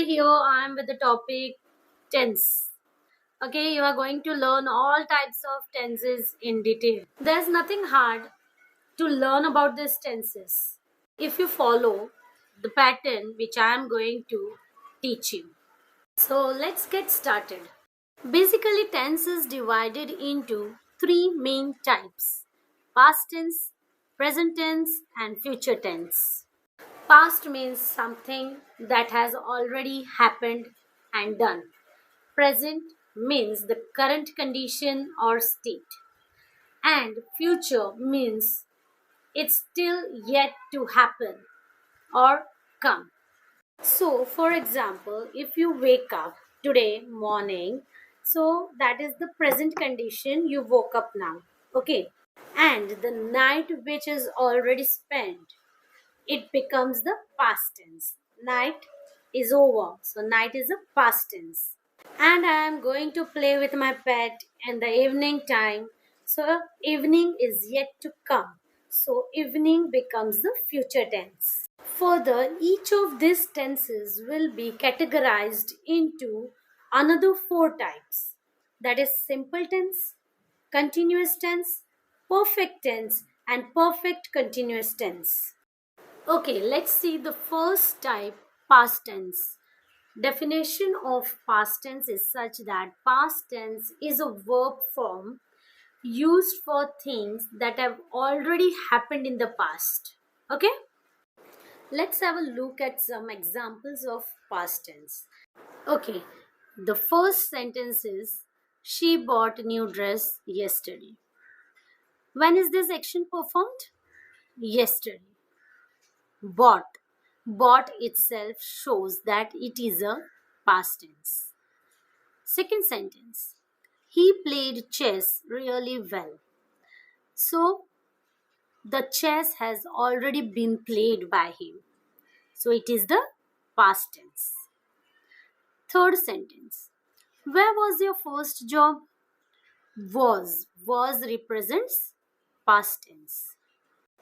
Today here I am with the topic tense. Okay, you are going to learn all types of tenses in detail. There's nothing hard to learn about these tenses if you follow the pattern which I am going to teach you. So let's get started. Basically, tense is divided into three main types: past tense, present tense, and future tense. Past means something that has already happened and done. Present means the current condition or state. And future means it's still yet to happen or come. So, for example, if you wake up today morning, so that is the present condition, you woke up now. Okay. And the night which is already spent, it becomes the past tense. Night is over. So night is a past tense. And I am going to play with my pet in the evening time. So evening is yet to come. So evening becomes the future tense. Further, each of these tenses will be categorized into another four types. That is simple tense, continuous tense, perfect tense, and perfect continuous tense. Okay, let's see the first type, past tense. Definition of past tense is such that past tense is a verb form used for things that have already happened in the past. Okay? Let's have a look at some examples of past tense. Okay, the first sentence is she bought a new dress yesterday. When is this action performed? Yesterday. Bought. Bought itself shows that it is a past tense. Second sentence. He played chess really well. So the chess has already been played by him. So it is the past tense. Third sentence. Where was your first job? Was. Was represents past tense.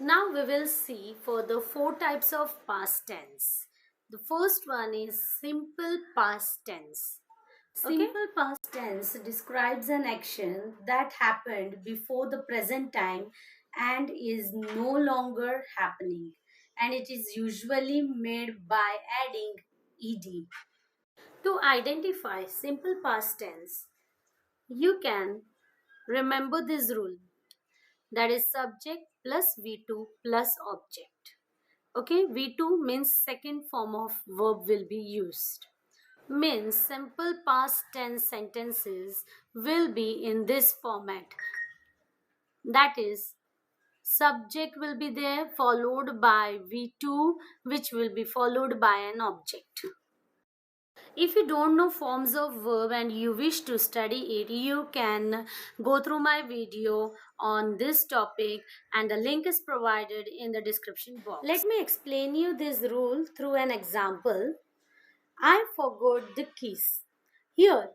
Now we will see for the four types of past tense. The first one is simple past tense. Simple past tense describes an action that happened before the present time and is no longer happening, and it is usually made by adding ed. To identify simple past tense, you can remember this rule, that is subject plus V2 plus object. Okay, V2 means second form of verb will be used. Means simple past tense sentences will be in this format. That is, subject will be there followed by V2, which will be followed by an object. If you don't know forms of verb and you wish to study it, you can go through my video on this topic and the link is provided in the description box. Let me explain you this rule through an example. I forgot the keys. Here,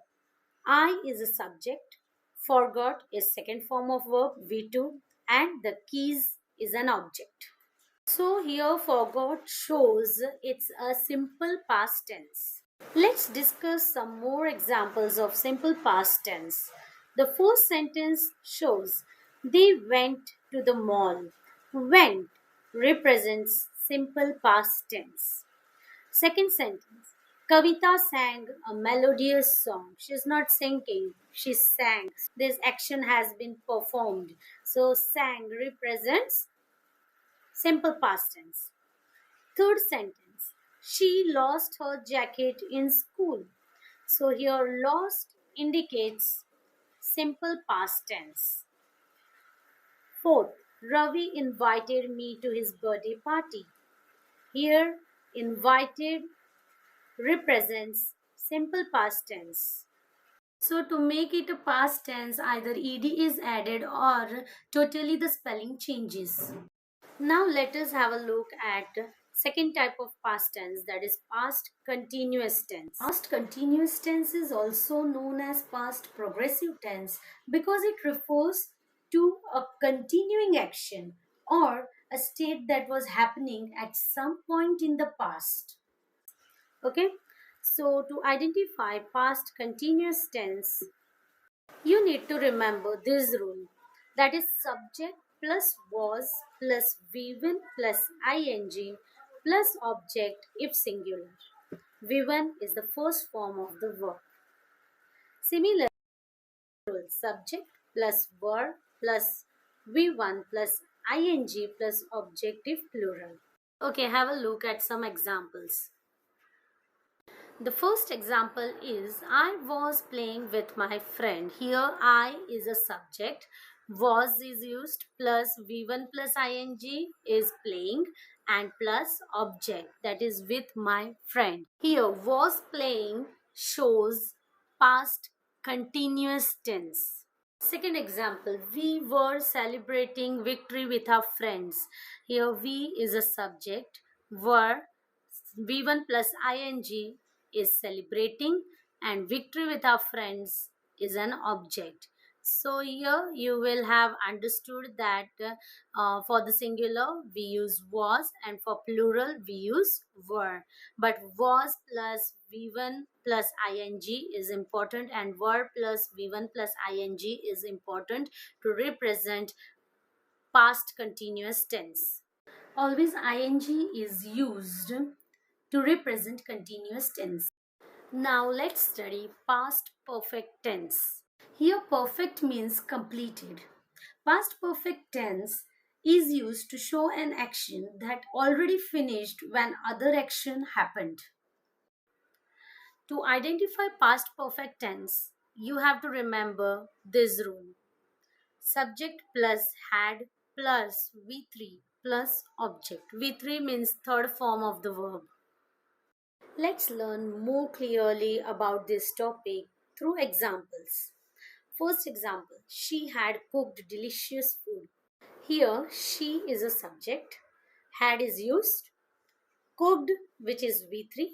I is a subject, forgot is second form of verb V2 and the keys is an object. So here forgot shows it's a simple past tense. Let's discuss some more examples of simple past tense. The first sentence shows they went to the mall. Went represents simple past tense. Second sentence, Kavita sang a melodious song. She's not singing, she sang. This action has been performed. So sang represents simple past tense. Third sentence, she lost her jacket in school. So here lost indicates simple past tense. Fourth, Ravi invited me to his birthday party. Here invited represents simple past tense. So to make it a past tense, either ed is added or totally the spelling changes. Now let us have a look at second type of past tense, that is past continuous tense. Past continuous tense is also known as past progressive tense because it refers to a continuing action or a state that was happening at some point in the past. Okay, So to identify past continuous tense, you need to remember this rule, that is subject plus was plus V1 plus ing plus object if singular. V1 is the first form of the verb. Similar rule, subject plus verb plus V1 plus ing plus object if plural. Okay, have a look at some examples. The first example is I was playing with my friend. Here I is a subject. Was is used plus V1 plus ing is playing and plus object, that is with my friend. Here was playing shows past continuous tense. Second example, we were celebrating victory with our friends. Here we is a subject, were V1 plus ing is celebrating and victory with our friends is an object. So here you will have understood that for the singular we use was and for plural we use were. But was plus V1 plus ing is important and were plus V1 plus ing is important to represent past continuous tense. Always ing is used to represent continuous tense. Now let's study past perfect tense. Here perfect means completed. Past perfect tense is used to show an action that already finished when other action happened. To identify past perfect tense, you have to remember this rule. Subject plus had plus V3 plus object. V3 means third form of the verb. Let's learn more clearly about this topic through examples. First example, she had cooked delicious food. Here, she is a subject, had is used, cooked, which is V3,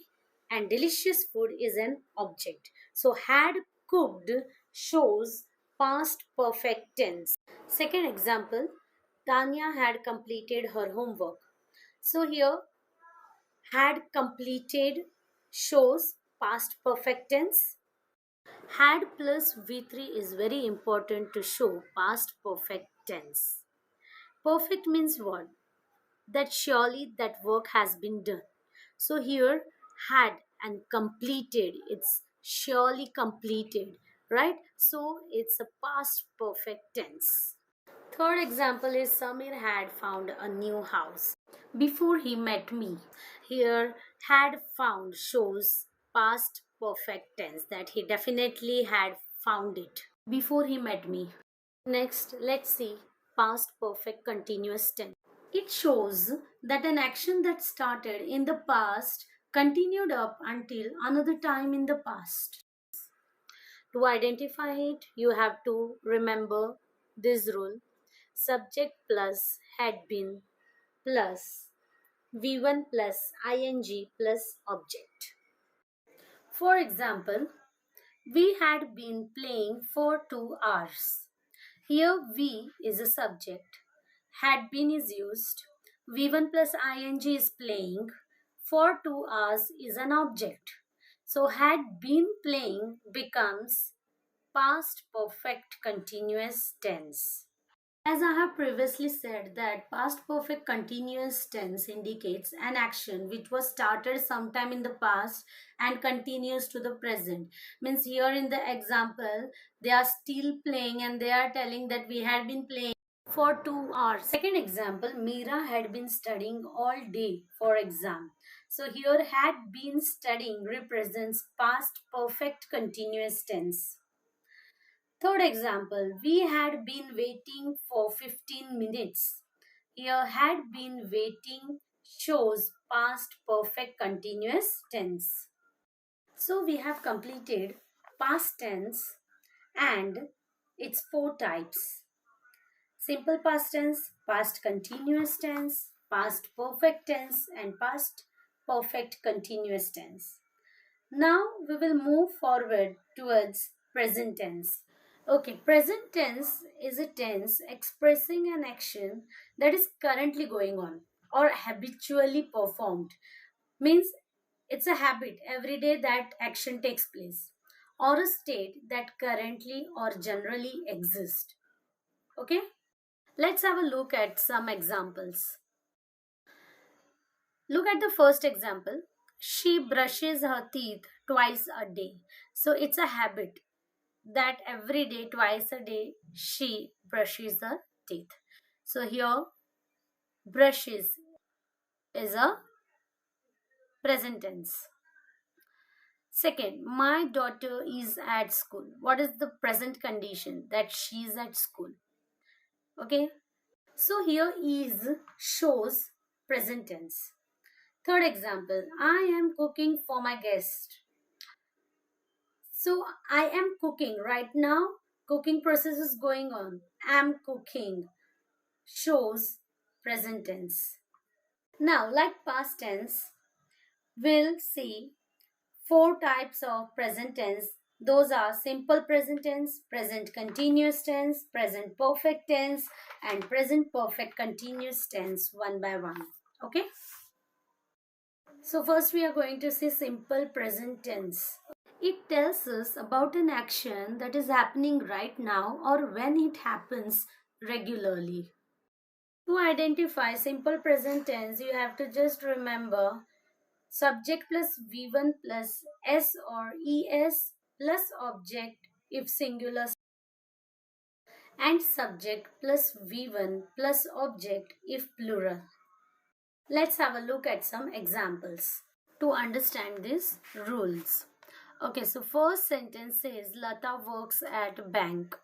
and delicious food is an object. So, had cooked shows past perfect tense. Second example, Tanya had completed her homework. So, here, had completed shows past perfect tense. Had plus V3 is very important to show past perfect tense. Perfect means what? That surely that work has been done. So here had and completed, it's surely completed, right? So it's a past perfect tense. Third example is Samir had found a new house before he met me. Here, had found shows past perfect tense, that he definitely had found it before he met me. Next, let's see past perfect continuous tense. It shows that an action that started in the past continued up until another time in the past. To identify it, you have to remember this rule: subject plus had been plus V1 plus ing plus object. For example, we had been playing for 2 hours. Here V is a subject, had been is used, V1 plus ing is playing, for 2 hours is an object. So had been playing becomes past perfect continuous tense. As I have previously said that past perfect continuous tense indicates an action which was started sometime in the past and continues to the present. Means here in the example, they are still playing and they are telling that we had been playing for 2 hours. Second example, Meera had been studying all day for exam. So here had been studying represents past perfect continuous tense. Third example, we had been waiting for 15 minutes. Here, had been waiting shows past perfect continuous tense. So, we have completed past tense and its 4 types: simple past tense, past continuous tense, past perfect tense, and past perfect continuous tense. Now, we will move forward towards present tense. Okay, present tense is a tense expressing an action that is currently going on or habitually performed. Means It's a habit every day that action takes place, or a state that currently or generally exists. Okay? Let's have a look at some examples. Look at the first example. She brushes her teeth twice a day. So it's a habit that every day, twice a day, she brushes her teeth. So here, brushes is a present tense. Second, my daughter is at school. What is the present condition? That she is at school. Okay. So here is shows present tense. Third example, I am cooking for my guest. So I am cooking right now. Cooking process is going on. Am cooking shows present tense. Now, like past tense, we'll see four types of present tense. Those are simple present tense, present continuous tense, present perfect tense, and present perfect continuous tense one by one. Okay? So first we are going to see simple present tense. It tells us about an action that is happening right now or when it happens regularly. To identify simple present tense, you have to just remember subject plus V1 plus S or ES plus object if singular, and subject plus V1 plus object if plural. Let's have a look at some examples to understand these rules. Okay, so first sentence says Lata works at bank.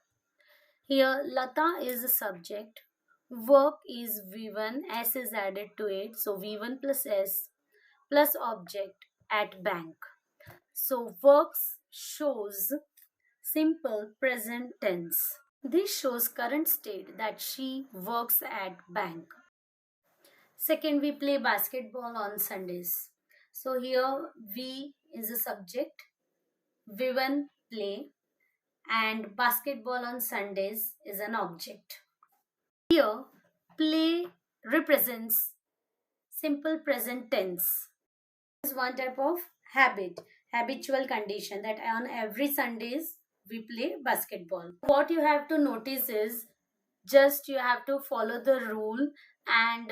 Here Lata is a subject, work is V1, S is added to it, so V1 plus S plus object at bank. So works shows simple present tense. This shows current state that she works at bank. Second, we play basketball on Sundays. So here V is a subject, V1 play, and basketball on Sundays is an object. Here play represents simple present tense. This is one type of habitual condition that on every Sundays we play basketball. What you have to notice is just you have to follow the rule, and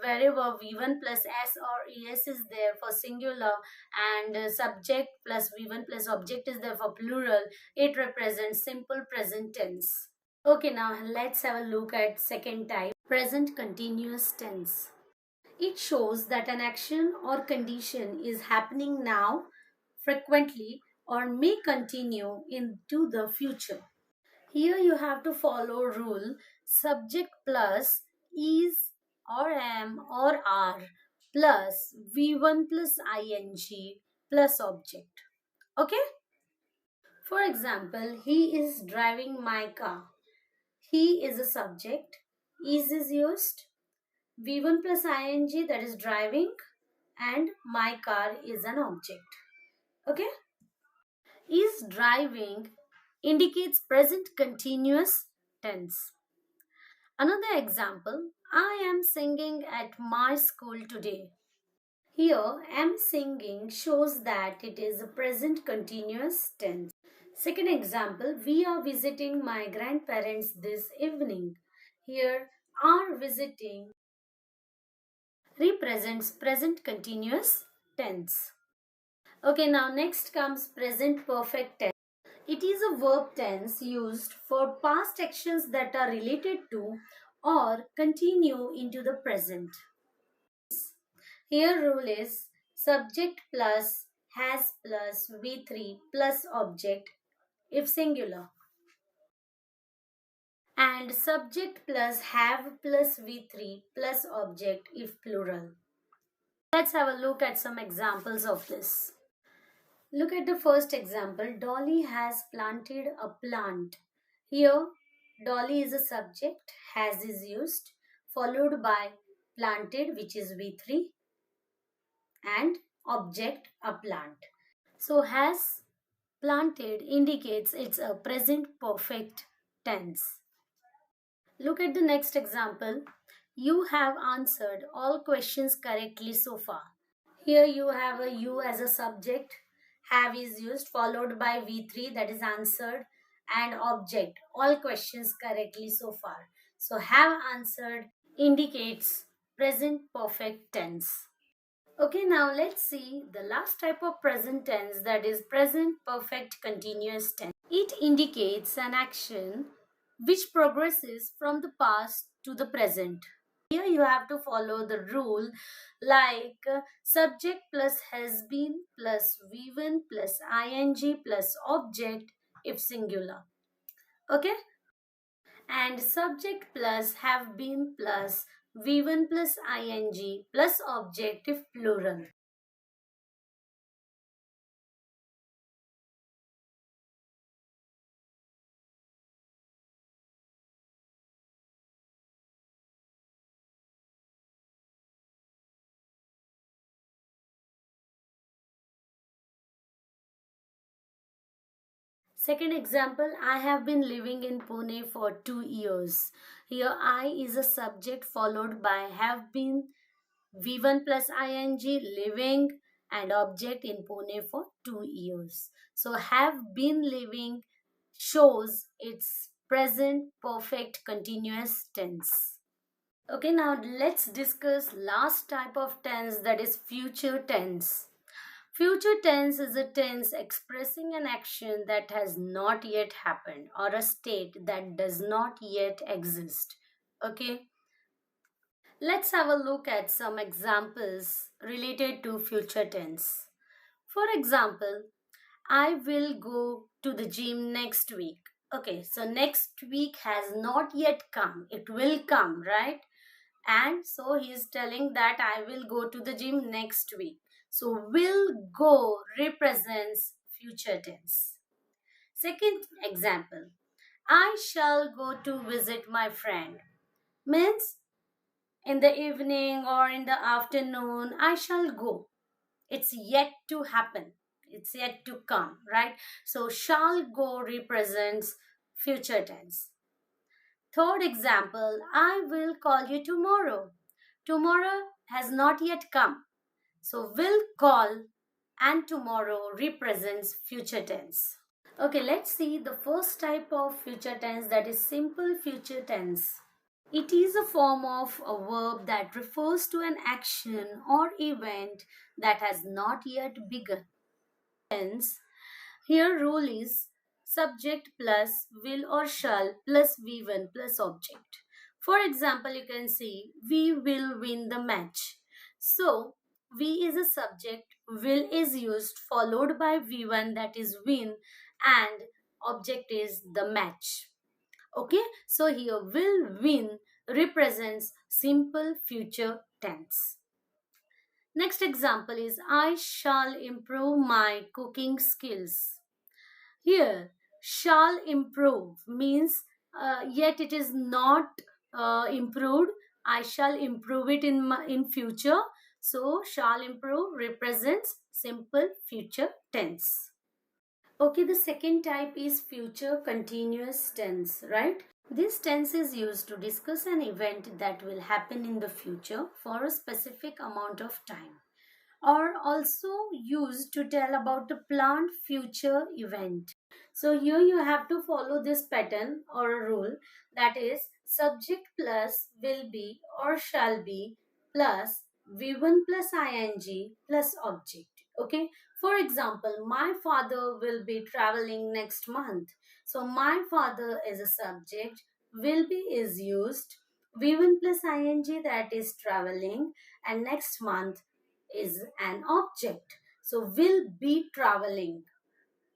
wherever V1 plus S or ES is there for singular and subject plus V1 plus object is there for plural, it represents simple present tense. Okay, now let's have a look at second type, present continuous tense. It shows that an action or condition is happening now, frequently, or may continue into the future. Here you have to follow rule subject plus is or am or are plus V1 plus ing plus object. Okay? For example, he is driving my car. He is a subject. Is used. V1 plus ing, that is driving, and my car is an object. Okay? Is driving indicates present continuous tense. Another example, I am singing at my school today. Here, am singing shows that it is a present continuous tense. Second example, we are visiting my grandparents this evening. Here, are visiting represents present continuous tense. Okay, now next comes present perfect tense. It is a verb tense used for past actions that are related to or continue into the present. Here rule is subject plus has plus V3 plus object if singular, and subject plus have plus V3 plus object if plural. Let's have a look at some examples of this. Look at the first example. Dolly has planted a plant. Here, Dolly is a subject, has is used, followed by planted, which is V3, and object, a plant. So, has planted indicates it's a present perfect tense. Look at the next example. You have answered all questions correctly so far. Here you have a you as a subject. Have is used followed by V3, that is answered, and object. All questions correctly so far. So have answered indicates present perfect tense. Okay, now let's see the last type of present tense, that is present perfect continuous tense. It indicates an action which progresses from the past to the present. Here you have to follow the rule like subject plus has been plus V1 plus ing plus object if singular. Okay? And subject plus have been plus V1 plus ing plus object if plural. Second example, I have been living in Pune for 2 years. Here I is a subject followed by have been V1 plus ing living and object in Pune for 2 years. So have been living shows its present perfect continuous tense. Okay, now let's discuss last type of tense, that is future tense. Future tense is a tense expressing an action that has not yet happened or a state that does not yet exist. Okay, let's have a look at some examples related to future tense. For example, I will go to the gym next week. Okay, so next week has not yet come. It will come, right? And so he is telling that I will go to the gym next week. So will go represents future tense. Second example, I shall go to visit my friend means in the evening or in the afternoon I shall go. It's yet to happen. It's yet to come, right? So shall go represents future tense. Third example, I will call you tomorrow. Tomorrow has not yet come. So will call and tomorrow represents future tense. Okay, let's see the first type of future tense, that is simple future tense. It is a form of a verb that refers to an action or event that has not yet begun. Hence, here rule is subject plus will or shall plus V1 plus object. For example, you can see we will win the match. So V is a subject, will is used followed by V1, that is win, and object is the match. Okay, so here will win represents simple future tense. Next example is I shall improve my cooking skills. Here, shall improve means yet it is not improved. I shall improve it in future. So, shall improve represents simple future tense. Okay, the second type is future continuous tense, right? This tense is used to discuss an event that will happen in the future for a specific amount of time, or also used to tell about a planned future event. So here you have to follow this pattern or a rule, that is subject plus will be or shall be plus V1 plus ing plus object. Okay, for example, my father will be traveling next month. So my father is a subject, will be is used, V1 plus ing, that is traveling, and next month is an object. So will be traveling.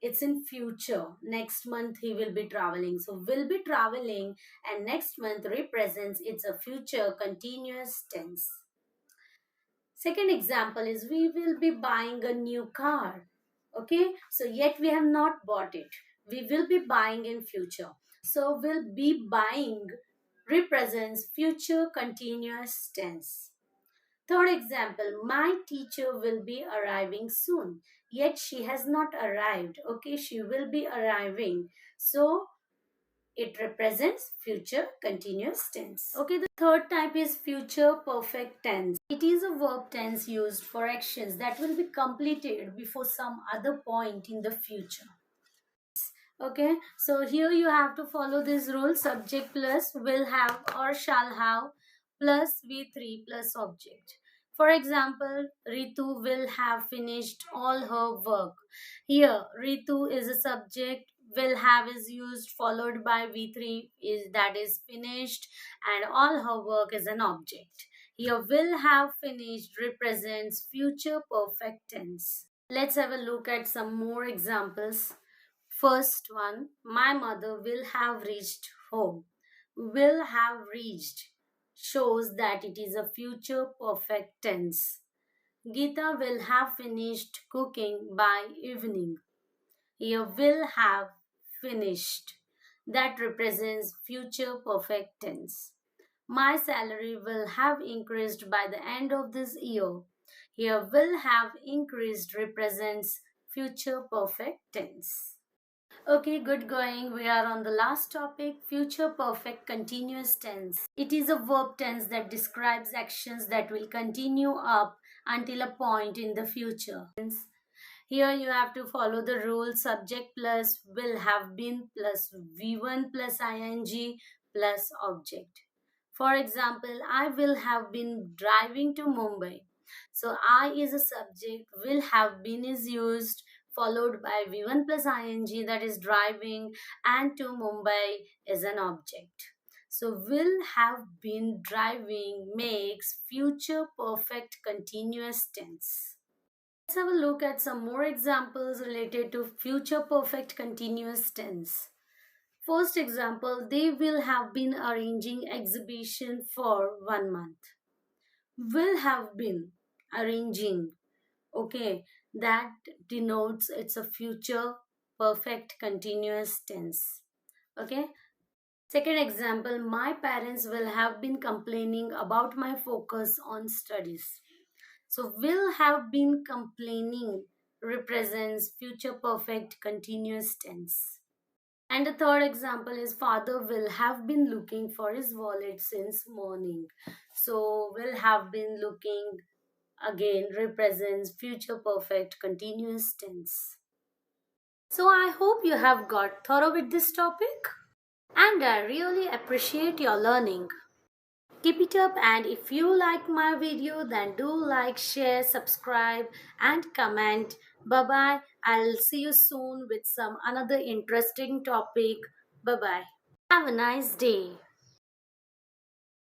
It's in future. Next month he will be traveling. So will be traveling and next month represents it's a future continuous tense. Second example is we will be buying a new car. Okay, so yet we have not bought it. We will be buying in future. So will be buying represents future continuous tense. Third example, my teacher will be arriving soon. Yet she has not arrived. Okay, she will be arriving. So It represents future continuous tense. Okay, the third type is future perfect tense. It is a verb tense used for actions that will be completed before some other point in the future. Okay, so here you have to follow this rule: subject plus will have or shall have plus V3 plus object. For example, Ritu will have finished all her work. Here, Ritu is a subject, will have is used, followed by V3 is that is finished, and all her work is an object. Here, will have finished represents future perfect tense. Let's have a look at some more examples. First one, my mother will have reached home. Will have reached shows that it is a future perfect tense. Geeta will have finished cooking by evening. Here, will have finished. That represents future perfect tense. My salary will have increased by the end of this year. Here, will have increased represents future perfect tense. Okay, good going. We are on the last topic, future perfect continuous tense. It is a verb tense that describes actions that will continue up until a point in the future. Here you have to follow the rule: subject plus will have been plus V1 plus ing plus object. For example, I will have been driving to Mumbai. So I is a subject, will have been is used, followed by V1 plus ing, that is driving, and to Mumbai is an object. So will have been driving makes future perfect continuous tense. Let's have a look at some more examples related to future perfect continuous tense. First example, they will have been arranging exhibition for 1 month. Will have been arranging. Okay, that denotes it's a future perfect continuous tense. Okay. Second example, my parents will have been complaining about my focus on studies. So will have been complaining represents future perfect continuous tense. And the third example is father will have been looking for his wallet since morning. So will have been looking again represents future perfect continuous tense. So I hope you have got thorough with this topic, and I really appreciate your learning. Keep it up, and if you like my video, then do like, share, subscribe and comment. Bye bye. I'll see you soon with some another interesting topic. Bye bye. Have a nice day.